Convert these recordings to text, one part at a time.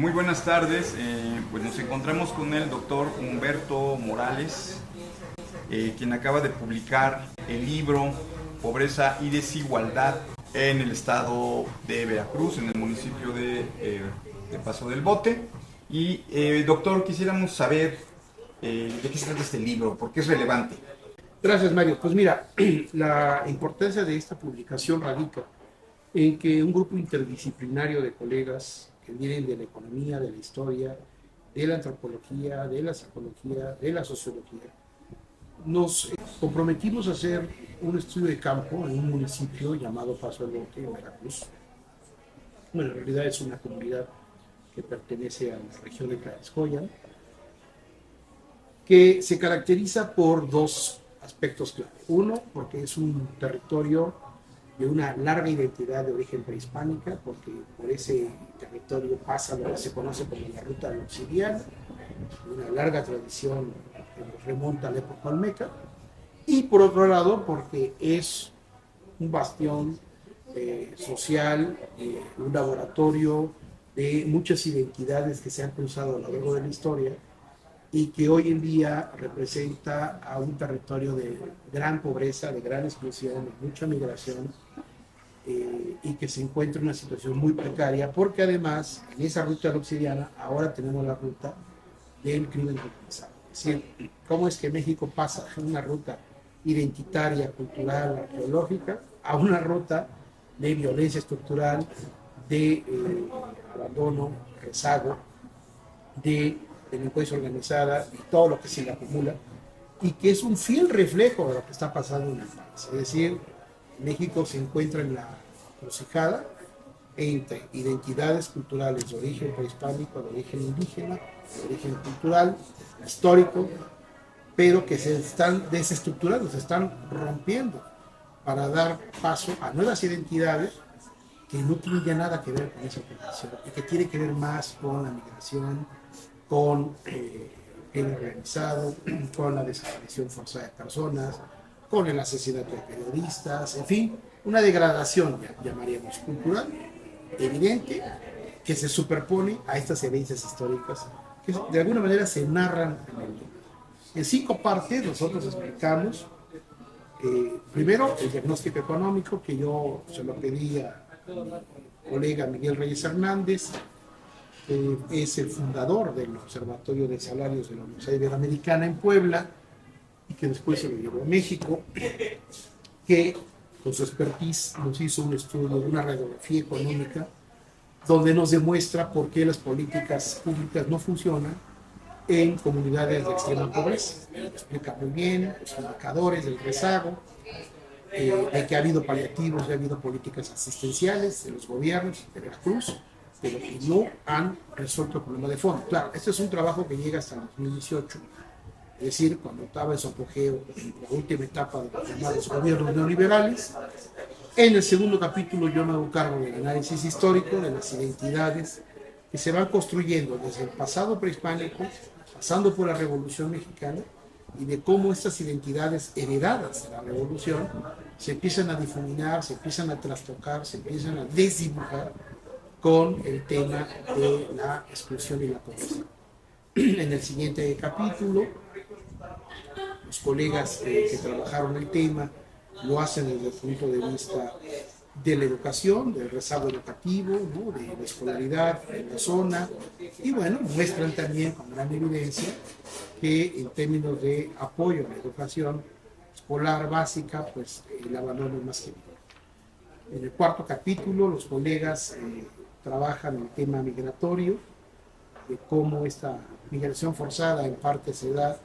Muy buenas tardes, pues nos encontramos con el doctor Humberto Morales, quien acaba de publicar el libro Pobreza y Desigualdad en el estado de Veracruz, en el municipio de Paso del Bote. Y doctor, quisiéramos saber de qué se trata este libro, por qué es relevante. Gracias, Mario. Pues mira, la importancia de esta publicación radica en que un grupo interdisciplinario de colegas que vienen de la economía, de la historia, de la antropología, de la psicología, de la sociología, nos comprometimos a hacer un estudio de campo en un municipio llamado Paso del Bote, en Veracruz. Bueno, en realidad es una comunidad que pertenece a la región de Tlaxcoya, que se caracteriza por dos aspectos clave. Uno, porque es un territorio de una larga identidad de origen prehispánica, porque por ese territorio pasa lo que se conoce como la Ruta del Obsidiana, una larga tradición que nos remonta a la época olmeca, y por otro lado, porque es un bastión social, un laboratorio de muchas identidades que se han cruzado a lo largo de la historia y que hoy en día representa a un territorio de gran pobreza, de gran exclusión, de mucha migración, y que se encuentra en una situación muy precaria, porque además en esa ruta de la obsidiana ahora tenemos la ruta del crimen organizado. Es decir, cómo es que México pasa de una ruta identitaria, cultural, arqueológica, a una ruta de violencia estructural, de abandono, rezago, de delincuencia organizada y todo lo que se le acumula, y que es un fiel reflejo de lo que está pasando en el país. Es decir, México se encuentra en la encrucijada entre identidades culturales de origen prehispánico, de origen indígena, de origen cultural, histórico, pero que se están desestructurando, se están rompiendo para dar paso a nuevas identidades que no tienen ya nada que ver con esa población y que tiene que ver más con la migración, con el organizado, con la desaparición forzada de personas, con el asesinato de periodistas, en fin, una degradación, llamaríamos, cultural, evidente, que se superpone a estas herencias históricas que de alguna manera se narran en el libro. En 5 partes nosotros explicamos, primero, el diagnóstico económico, que yo se lo pedí a mi colega Miguel Reyes Hernández, es el fundador del Observatorio de Salarios de la Universidad Iberoamericana en Puebla, y que después se lo llevó a México, que con su expertise nos hizo un estudio de una radiografía económica donde nos demuestra por qué las políticas públicas no funcionan en comunidades de extrema pobreza. Explica muy bien los indicadores del rezago, de que ha habido paliativos, ha habido políticas asistenciales de los gobiernos de Veracruz, pero que no han resuelto el problema de fondo. Claro, este es un trabajo que llega hasta el 2018, es decir, cuando estaba en su apogeo, en la última etapa de los llamados gobiernos neoliberales. En el segundo capítulo yo me hago cargo del análisis histórico de las identidades que se van construyendo desde el pasado prehispánico, pasando por la Revolución Mexicana, y de cómo estas identidades heredadas de la Revolución se empiezan a difuminar, se empiezan a trastocar, se empiezan a desdibujar con el tema de la exclusión y la pobreza. En el siguiente capítulo, los colegas que trabajaron el tema lo hacen desde el punto de vista de la educación, del rezago educativo, ¿no?, de la escolaridad en la zona, y bueno, muestran también con gran evidencia que en términos de apoyo a la educación escolar básica, pues el abandono es más que evidente. En el cuarto capítulo, los colegas trabajan el tema migratorio, de cómo esta migración forzada en parte se da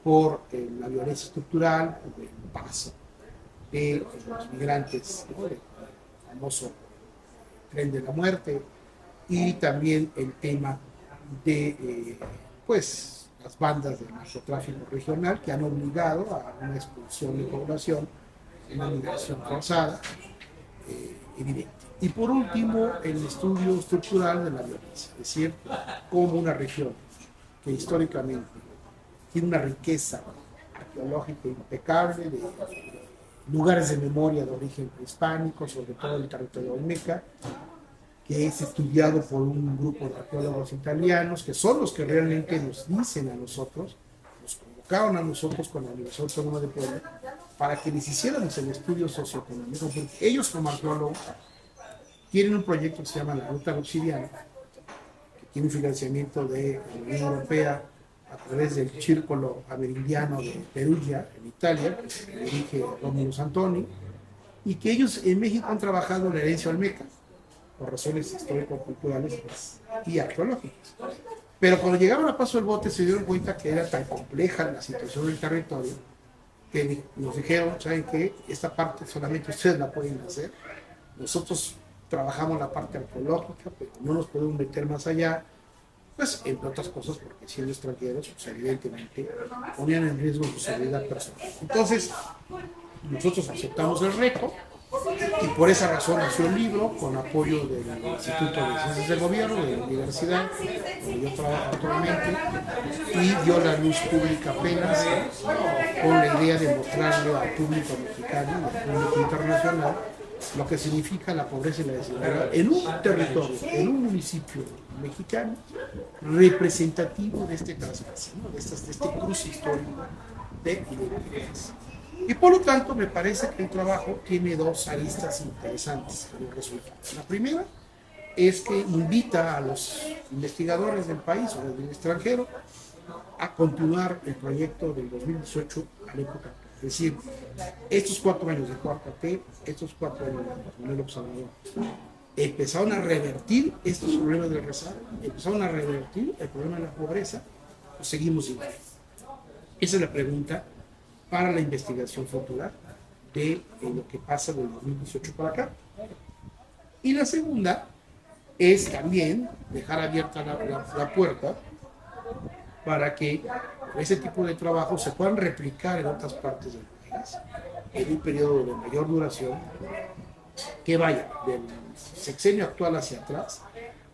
por la violencia estructural, el paso de los migrantes, ¿no?, el famoso tren de la muerte, y también el tema de pues las bandas de narcotráfico regional que han obligado a una expulsión de población, una migración forzada evidente. Y por último, el estudio estructural de la violencia, es decir, cómo una región que históricamente tiene una riqueza arqueológica impecable de lugares de memoria de origen prehispánico, sobre todo el territorio olmeca, que es estudiado por un grupo de arqueólogos italianos, que son los que realmente nos dicen a nosotros, nos convocaron a nosotros con la Universidad Autónoma de Puebla, para que les hiciéramos el estudio socioeconómico, porque ellos como arqueólogos tienen un proyecto que se llama la Ruta Obsidiana, que tiene un financiamiento de la Unión Europea a través del Círculo Amerindiano de Perugia, en Italia, que dirige Rómulo Santoni, y que ellos en México han trabajado en la herencia olmeca, por razones histórico-culturales y arqueológicas. Pero cuando llegaron a Paso del Bote se dieron cuenta que era tan compleja la situación del territorio que nos dijeron, ¿saben qué? Esta parte solamente ustedes la pueden hacer. Nosotros trabajamos la parte arqueológica, pero no nos podemos meter más allá, pues entre otras cosas porque siendo extranjeros, pues evidentemente ponían en riesgo su seguridad personal. Entonces, nosotros aceptamos el reto y por esa razón nació el libro con apoyo del Instituto de Ciencias del Gobierno, de la universidad, donde yo trabajo actualmente, y dio la luz pública apenas con la idea de mostrarle al público mexicano y al público internacional lo que significa la pobreza y la desigualdad en un territorio, en un municipio mexicano representativo de este trasvase, ¿no? de este cruce histórico de identidades. Y por lo tanto me parece que el trabajo tiene dos aristas interesantes en el resultado. La primera es que invita a los investigadores del país o del extranjero a continuar el proyecto del 2018 a la época. Es decir, estos 4 años de Cuarta T, estos 4 años de Manuel Observador, empezaron a revertir estos problemas del rezago, empezaron a revertir el problema de la pobreza, pues seguimos igual. Esa es la pregunta para la investigación futura de lo que pasa del 2018 para acá. Y la segunda es también dejar abierta la puerta para que ese tipo de trabajos se puedan replicar en otras partes del país en un periodo de mayor duración que vaya del sexenio actual hacia atrás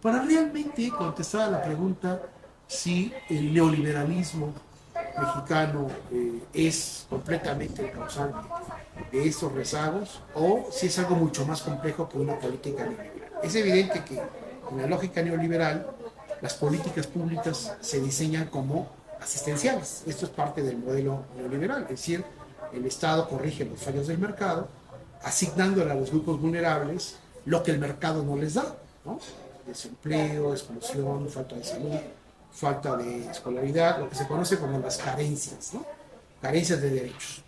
para realmente contestar a la pregunta si el neoliberalismo mexicano es completamente el causante de estos rezagos o si es algo mucho más complejo que una política neoliberal. Es evidente que en la lógica neoliberal las políticas públicas se diseñan como asistenciales. Esto es parte del modelo neoliberal, es decir, el Estado corrige los fallos del mercado, asignándole a los grupos vulnerables lo que el mercado no les da, ¿no? Desempleo, exclusión, falta de salud, falta de escolaridad, lo que se conoce como las carencias, ¿no? Carencias de derechos.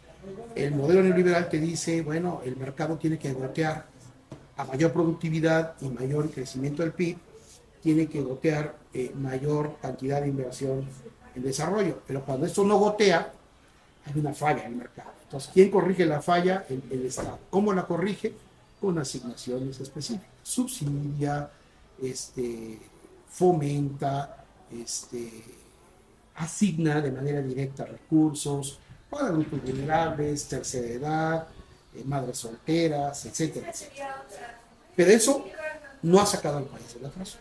El modelo neoliberal te dice, bueno, el mercado tiene que gotear a mayor productividad y mayor crecimiento del PIB, tiene que gotear mayor cantidad de inversión en desarrollo, pero cuando esto no gotea, hay una falla en el mercado. Entonces, ¿quién corrige la falla? El Estado. ¿Cómo la corrige? Con asignaciones específicas. Subsidia, fomenta, asigna de manera directa recursos para grupos vulnerables, tercera edad, madres solteras, etcétera, etcétera. Pero eso no ha sacado al país del atraso,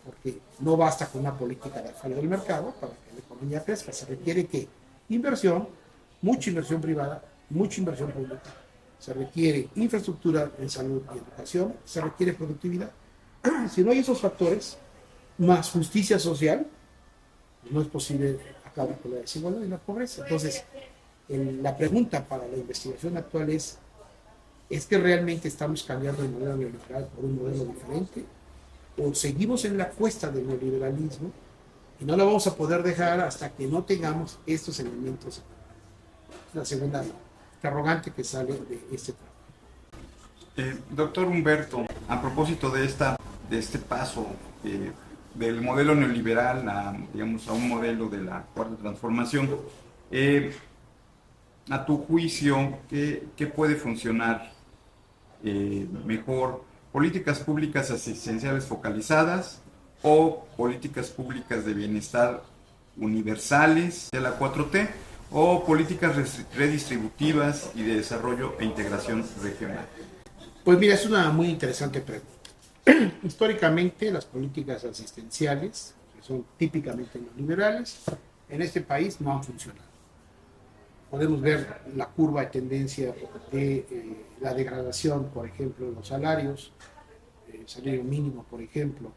porque no basta con una política de fallo del mercado para que la economía crezca. Se requiere que inversión, mucha inversión privada, mucha inversión pública. Se requiere infraestructura en salud y educación, se requiere productividad. Si no hay esos factores, más justicia social, no es posible acabar con la desigualdad y la pobreza. Entonces, la pregunta para la investigación actual ¿es que realmente estamos cambiando el modelo neoliberal por un modelo diferente? ¿O seguimos en la cuesta del neoliberalismo y no lo vamos a poder dejar hasta que no tengamos estos elementos? La segunda interrogante que sale de este trabajo. Doctor Humberto, a propósito de este paso del modelo neoliberal a un modelo de la cuarta transformación, a tu juicio, ¿qué puede funcionar mejor? ¿Políticas públicas asistenciales focalizadas o políticas públicas de bienestar universales de la 4T o políticas redistributivas y de desarrollo e integración regional? Pues mira, es una muy interesante pregunta. Históricamente, las políticas asistenciales, que son típicamente neoliberales, en este país no han funcionado. Podemos ver la curva de tendencia de la degradación, por ejemplo, de los salarios, salario mínimo, por ejemplo,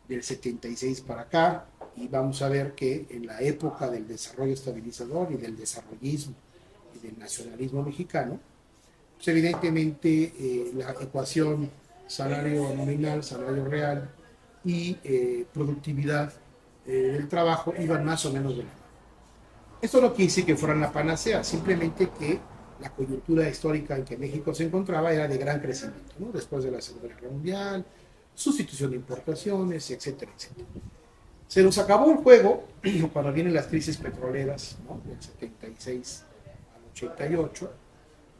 del 76 para acá, y vamos a ver que en la época del desarrollo estabilizador y del desarrollismo y del nacionalismo mexicano, pues evidentemente la ecuación salario nominal, salario real y productividad del trabajo iban más o menos de la mano. Esto no quiere decir que fueran la panacea, simplemente que la coyuntura histórica en que México se encontraba era de gran crecimiento, ¿no? Después de la Segunda Guerra Mundial, sustitución de importaciones, etcétera, etcétera. Se nos acabó el juego cuando vienen las crisis petroleras, ¿no? Del 76 al 88,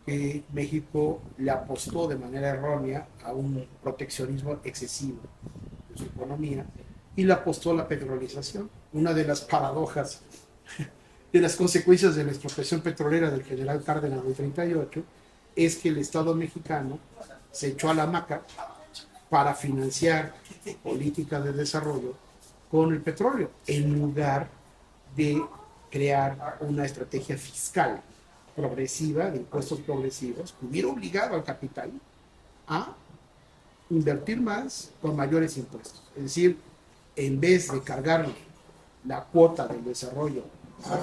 que México le apostó de manera errónea a un proteccionismo excesivo de su economía y le apostó a la petrolización. Una de las paradojas de las consecuencias de la expropiación petrolera del general Cárdenas del 38 es que el Estado mexicano se echó a la hamaca para financiar políticas de desarrollo con el petróleo, en lugar de crear una estrategia fiscal progresiva, de impuestos progresivos, que hubiera obligado al capital a invertir más con mayores impuestos. Es decir, en vez de cargarle la cuota del desarrollo a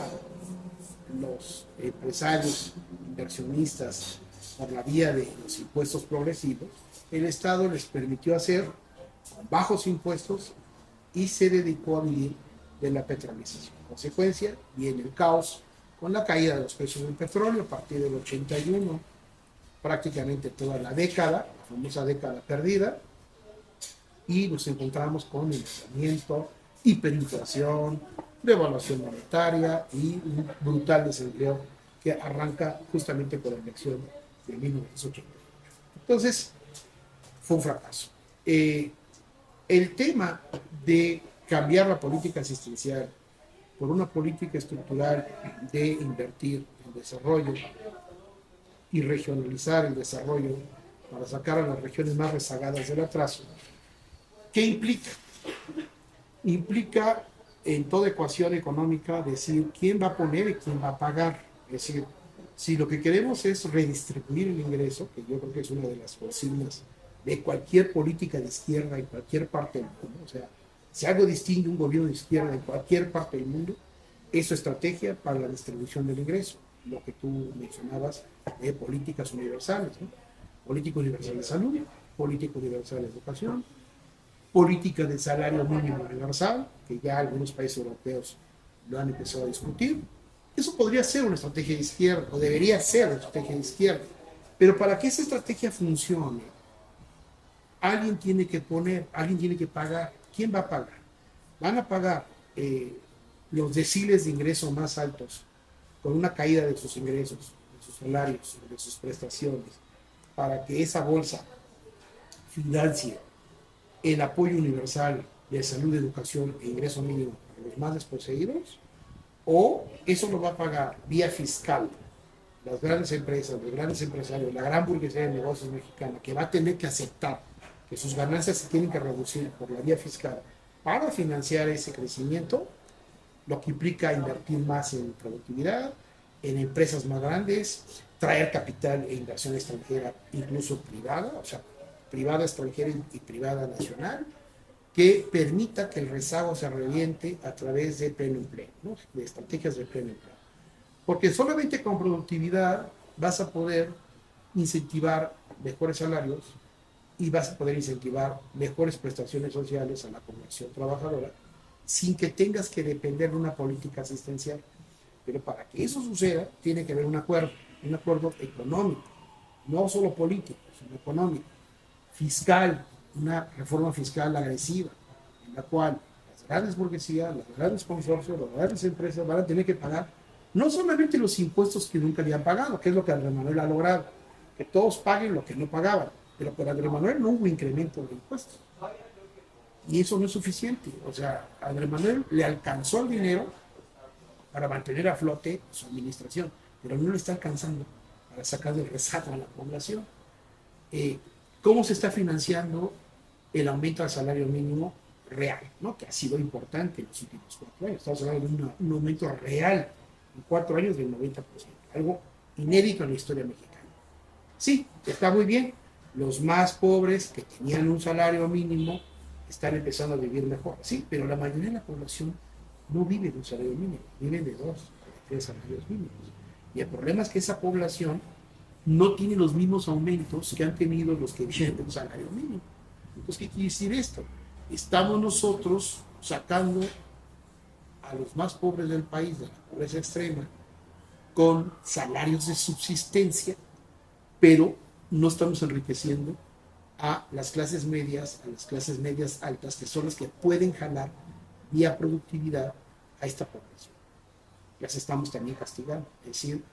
los empresarios, inversionistas, por la vía de los impuestos progresivos, el Estado les permitió hacer con bajos impuestos y se dedicó a vivir de la petrolización. En consecuencia, viene el caos con la caída de los precios del petróleo a partir del 81, prácticamente toda la década, la famosa década perdida, y nos encontramos con endeudamiento, hiperinflación, devaluación monetaria y un brutal desempleo que arranca justamente con la elección de 1988. Entonces, fue un fracaso. El tema de cambiar la política asistencial por una política estructural de invertir en desarrollo y regionalizar el desarrollo para sacar a las regiones más rezagadas del atraso, ¿qué implica? Implica en toda ecuación económica decir quién va a poner y quién va a pagar. Es decir, si lo que queremos es redistribuir el ingreso, que yo creo que es una de las consignas de cualquier política de izquierda en cualquier parte del mundo, o sea, si algo distingue un gobierno de izquierda en cualquier parte del mundo, es su estrategia para la distribución del ingreso, lo que tú mencionabas de políticas universales, ¿no? Política universal de salud, política universal de educación, política de salario mínimo universal, que ya algunos países europeos lo han empezado a discutir. Eso podría ser una estrategia de izquierda, o debería ser una estrategia de izquierda, pero para que esa estrategia funcione, alguien tiene que poner, alguien tiene que pagar. ¿Quién va a pagar? Van a pagar los deciles de ingreso más altos, con una caída de sus ingresos, de sus salarios, de sus prestaciones, para que esa bolsa financie el apoyo universal de salud, educación e ingreso mínimo para los más desposeídos, o eso lo va a pagar vía fiscal las grandes empresas, los grandes empresarios, la gran burguesía de negocios mexicana, que va a tener que aceptar que sus ganancias se tienen que reducir por la vía fiscal para financiar ese crecimiento, lo que implica invertir más en productividad, en empresas más grandes, traer capital e inversión extranjera, incluso privada, o sea, privada extranjera y privada nacional, que permita que el rezago se reviente a través de pleno empleo, ¿no? De estrategias de pleno empleo. Porque solamente con productividad vas a poder incentivar mejores salarios y vas a poder incentivar mejores prestaciones sociales a la población trabajadora sin que tengas que depender de una política asistencial. Pero para que eso suceda, tiene que haber un acuerdo económico, no solo político, sino económico, fiscal, una reforma fiscal agresiva, en la cual las grandes burguesías, los grandes consorcios, las grandes empresas van a tener que pagar no solamente los impuestos que nunca habían pagado, que es lo que Andrés Manuel ha logrado, que todos paguen lo que no pagaban, pero con Andrés Manuel no hubo incremento de impuestos. Y eso no es suficiente. O sea, a Andrés Manuel le alcanzó el dinero para mantener a flote su administración, pero no le está alcanzando para sacar del rezago a la población. ¿Cómo se está financiando el aumento del salario mínimo real, ¿no? Que ha sido importante en los últimos 4 años? Estamos hablando de un aumento real en 4 años del 90%, algo inédito en la historia mexicana. Sí, está muy bien, Los más pobres que tenían un salario mínimo están empezando a vivir mejor. Sí, pero la mayoría de la población no vive de un salario mínimo, viven de 2 o 3 salarios mínimos. Y el problema es que esa población no tiene los mismos aumentos que han tenido los que viven de un salario mínimo. Entonces, ¿qué quiere decir esto? Estamos nosotros sacando a los más pobres del país de la pobreza extrema con salarios de subsistencia, pero no estamos enriqueciendo a las clases medias altas, que son las que pueden jalar vía productividad a esta población. Las estamos también castigando. Es decir,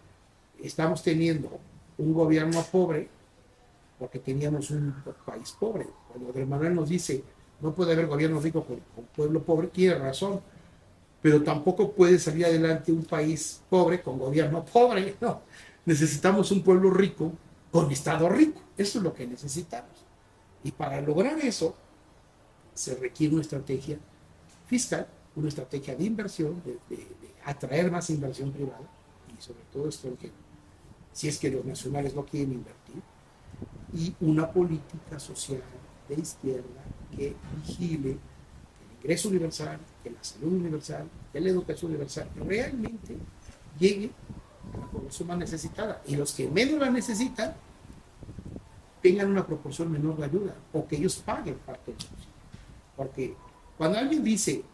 estamos teniendo un gobierno pobre porque teníamos un país pobre. Cuando Andrés Manuel nos dice no puede haber gobierno rico con pueblo pobre, tiene razón, pero tampoco puede salir adelante un país pobre con gobierno pobre. No. Necesitamos un pueblo rico con Estado rico. Eso es lo que necesitamos. Y para lograr eso se requiere una estrategia fiscal, una estrategia de inversión, de atraer más inversión privada y sobre todo extranjera, si es que los nacionales no quieren invertir, y una política social de izquierda que vigile que el ingreso universal, que la salud universal, que la educación universal realmente llegue a la población más necesitada, y los que menos la necesitan tengan una proporción menor de ayuda, o que ellos paguen parte de eso. Porque cuando alguien dice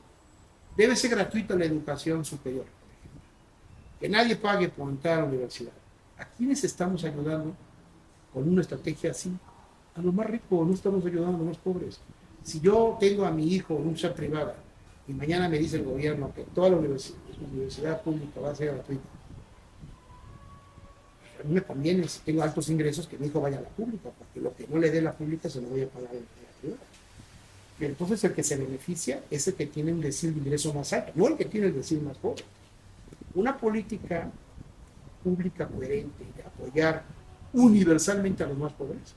debe ser gratuita la educación superior, por ejemplo, que nadie pague por entrar a la universidad, ¿a quiénes estamos ayudando con una estrategia así? A los más ricos, no estamos ayudando a los más pobres. Si yo tengo a mi hijo en una universidad privada y mañana me dice el gobierno que toda la universidad pública va a ser gratuita, a mí me conviene, si tengo altos ingresos, que mi hijo vaya a la pública, porque lo que no le dé la pública se lo voy a pagar en la privada. Y entonces el que se beneficia es el que tiene un decil de ingreso más alto, no el que tiene el decil más pobre. Una política pública coherente de apoyar universalmente a los más pobres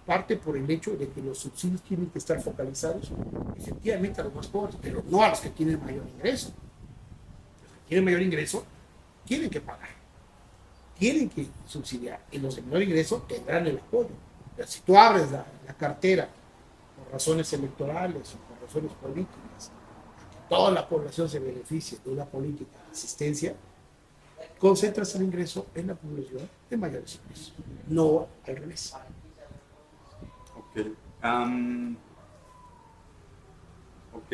parte por el hecho de que los subsidios tienen que estar focalizados efectivamente a los más pobres, pero no a los que tienen mayor ingreso. Los que tienen mayor ingreso tienen que pagar, tienen que subsidiar, y los de menor ingreso tendrán el apoyo. Pero si tú abres la cartera por razones electorales o por razones políticas, que toda la población se beneficie de una política de asistencia, concentras el ingreso en la población de mayores ingresos, no al revés. Ok.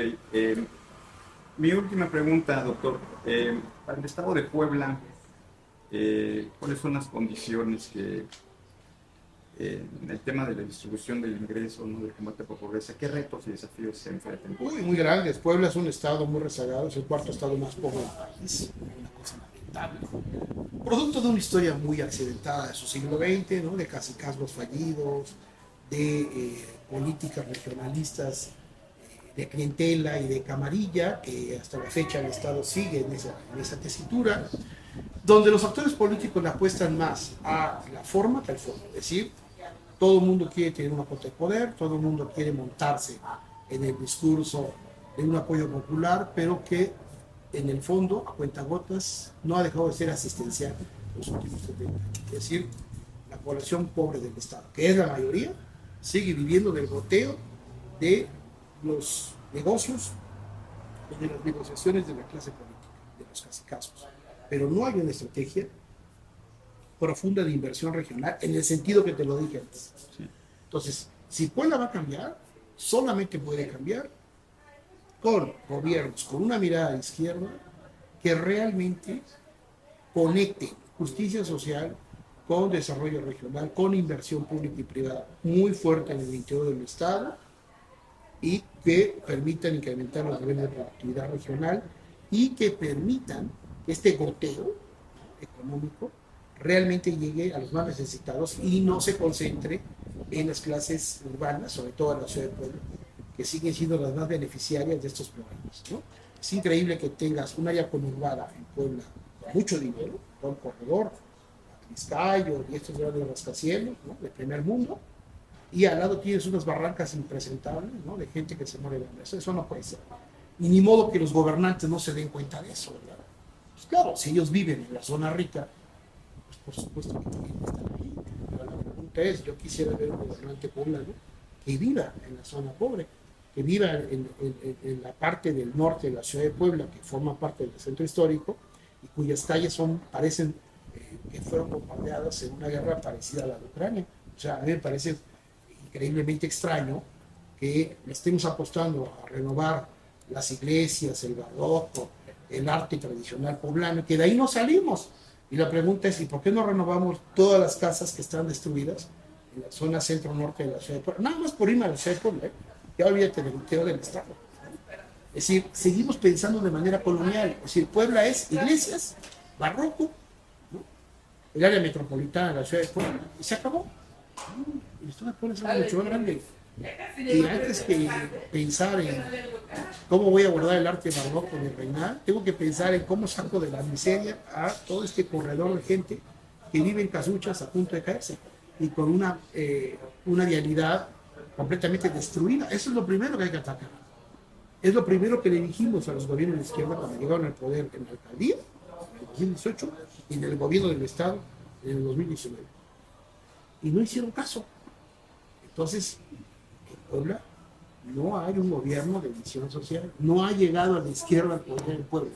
Mi última pregunta, doctor. Para el estado de Puebla, ¿cuáles son las condiciones que en el tema de la distribución del ingreso, ¿no?, del combate por pobreza, qué retos y desafíos se enfrentan? Muy grandes. Puebla es un estado muy rezagado, es el cuarto estado más pobre del país, una cosa lamentable. Producto de una historia muy accidentada de su siglo XX, ¿no?, de cacicazgos fallidos, de políticas regionalistas, de clientela y de camarilla, que hasta la fecha el Estado sigue en esa tesitura, donde los actores políticos le apuestan más a la forma que al fondo. Es decir, todo el mundo quiere tener una cuota de poder, todo el mundo quiere montarse en el discurso de un apoyo popular, pero que en el fondo, a cuentagotas, no ha dejado de ser asistencial los últimos 70 años. Es decir, la población pobre del Estado, que es la mayoría, sigue viviendo del goteo de los negocios, de las negociaciones de la clase política, de los cacicazgos. Pero no hay una estrategia profunda de inversión regional en el sentido que te lo dije antes. Sí. Entonces, si Puebla va a cambiar, solamente puede cambiar con gobiernos con una mirada de izquierda que realmente conecte justicia social con desarrollo regional, con inversión pública y privada muy fuerte en el interior del Estado, y que permitan incrementar los niveles de productividad regional y que permitan que este goteo económico realmente llegue a los más necesitados y no se concentre en las clases urbanas, sobre todo en la ciudad de Puebla, que siguen siendo las más beneficiarias de estos programas, ¿no? Es increíble que tengas un área conurbada en Puebla con mucho dinero, con corredor, Vizcayo y estos grandes rascacielos, ¿no?, de primer mundo, y al lado tienes unas barrancas impresentables, ¿no?, de gente que se muere de hambre. Eso no puede ser. Y ni modo que los gobernantes no se den cuenta de eso, ¿verdad? Pues claro, si ellos viven en la zona rica, pues por supuesto que tienen que estar ahí. Pero la pregunta pregunta es, yo quisiera ver un gobernante poblano que viva en la zona pobre, que viva en la parte del norte de la ciudad de Puebla, que forma parte del centro histórico, y cuyas calles parecen que fueron bombardeadas en una guerra parecida a la de Ucrania. O sea, a mí me parece increíblemente extraño que estemos apostando a renovar las iglesias, el barroco, el arte tradicional poblano, que de ahí no salimos. Y la pregunta es, ¿y por qué no renovamos todas las casas que están destruidas en la zona centro-norte de la ciudad de Puebla? Nada más por irme a la ciudad de Puebla, ya olvídate del interior del estado. Es decir, seguimos pensando de manera colonial. Es decir, Puebla es iglesias, barroco, ¿no? El área metropolitana de la ciudad de Puebla, y se acabó. Y la ciudad de Puebla es algo mucho más grande. Y antes que pensar en cómo voy a abordar el arte barroco de Reinal, tengo que pensar en cómo saco de la miseria a todo este corredor de gente que vive en casuchas a punto de caerse y con una vialidad completamente destruida. Eso es lo primero que hay que atacar. Es lo primero que le dijimos a los gobiernos de izquierda cuando llegaron al poder en la alcaldía en 2018 y en el gobierno del estado en el 2019. Y no hicieron caso. Entonces, en Puebla no hay un gobierno de visión social, no ha llegado a la izquierda al poder del pueblo.